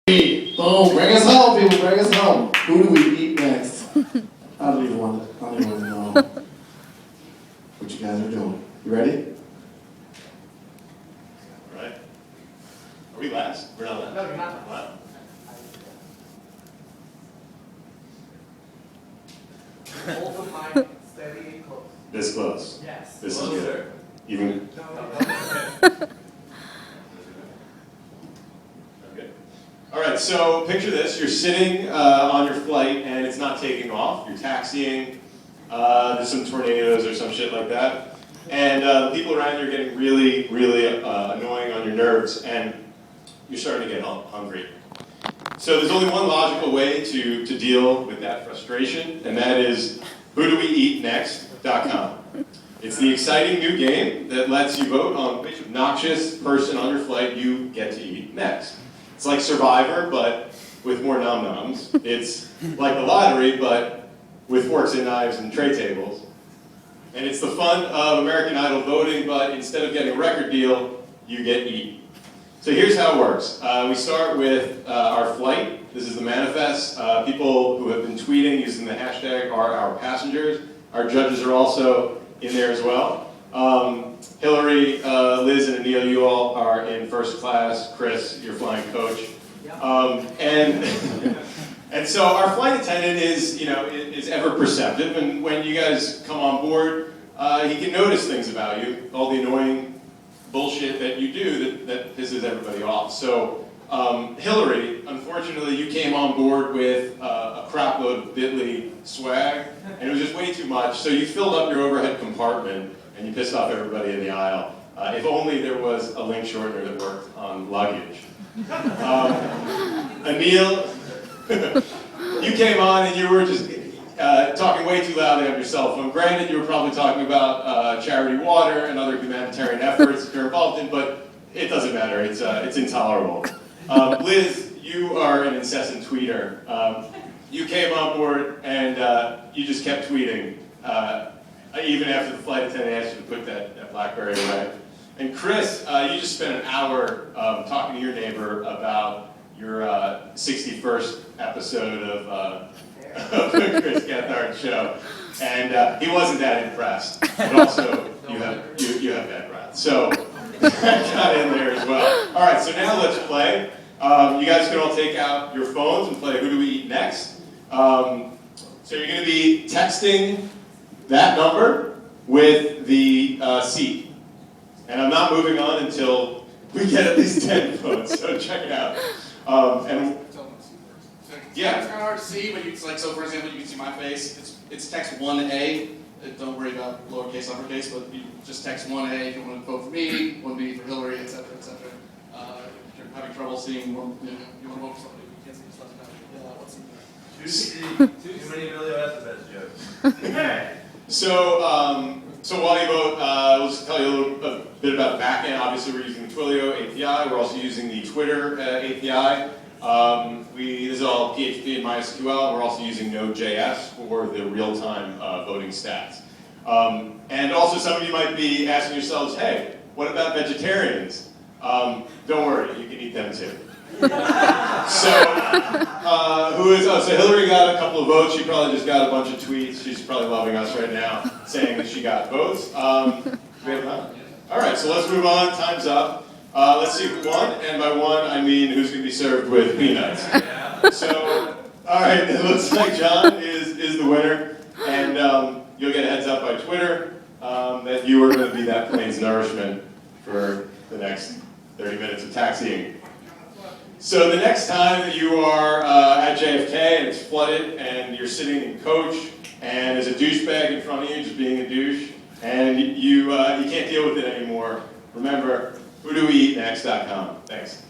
Boom, bring us home, people, bring us home. Who do we eat next? I don't even want to know what you guys are doing. You ready? All right. Are we last? We're not last. No, you're not. Wow. Hold the mic steady and close. This close. Yes. This is good. Even. Okay. All right. So picture this: you're sitting on your flight, and it's not taking off. You're taxiing. There's some tornadoes or some shit like that, and the people around you are getting really, really annoying on your nerves, and you're starting to get hungry. So there's only one logical way to deal with that frustration, and that is whodowweeatnext.com. It's the exciting new game that lets you vote on which obnoxious person on your flight you get to eat next. It's like Survivor, but with more nom-noms. It's like the lottery, but with forks and knives and tray tables. And it's the fun of American Idol voting, but instead of getting a record deal, you get eaten. So here's how it works. We start with our flight. This is the manifest. People who have been tweeting using the hashtag are our passengers. Our judges are also in there as well. Hillary, Liz, and Anil, you all are in first class. Chris, you're flying coach. And so our flight attendant is ever perceptive, and when you guys come on board, he can notice things about you, all the annoying bullshit that you do that pisses everybody off. So Hillary, unfortunately, you came on board with a crap load of Bitly swag, and it was just way too much, so you filled up your overhead compartment, and you pissed off everybody in the aisle. If only there was a link shortener that worked on luggage. Anil, you came on and you were just talking way too loudly on your cell phone. Granted, you were probably talking about charity water and other humanitarian efforts that you're involved in, but it doesn't matter. It's intolerable. Liz, you are an incessant tweeter. You came on board and you just kept tweeting, even after the flight attendant asked you to put that BlackBerry away. And Chris, you just spent an hour talking to your neighbor about your 61st episode of the Chris Gethard show, and he wasn't that impressed. But also, you have bad breath, so that got in there as well. All right, so now let's play. You guys can all take out your phones and play Who Do We Eat Next. So you're going to be texting that number with the seat. And I'm not moving on until we get at least 10 votes, so check it out. Yeah, it's kind of hard to see, but so for example, you can see my face. It's text 1A. Don't worry about lowercase, uppercase, but you just text 1A if you want to vote for me, 1B for Hillary, etc., etc. If you're having trouble seeing, you want to vote for somebody, you can't see just left now. Too many Emilio Estevez jokes. So while you vote, we'll just tell you a bit about the back end. Obviously, we're using the Twilio API. We're also using the Twitter API. This is all PHP and MySQL. We're also using Node.js for the real-time voting stats. And also, some of you might be asking yourselves, hey, what about vegetarians? Don't worry, you can eat them too. So Hillary got a couple of votes. She probably just got a bunch of tweets. She's probably loving us right now, saying that she got votes. We have time? All right, so let's move on. Time's up. Let's see who won, and by one, I mean who's going to be served with peanuts. So, all right, it looks like John is the winner, and you'll get a heads up by Twitter that you are going to be that plane's nourishment for the next 30 minutes of taxiing. So the next time that you are at JFK and it's flooded and you're sitting in coach and there's a douchebag in front of you just being a douche and you can't deal with it anymore, remember, whodowweeatnext.com. Thanks.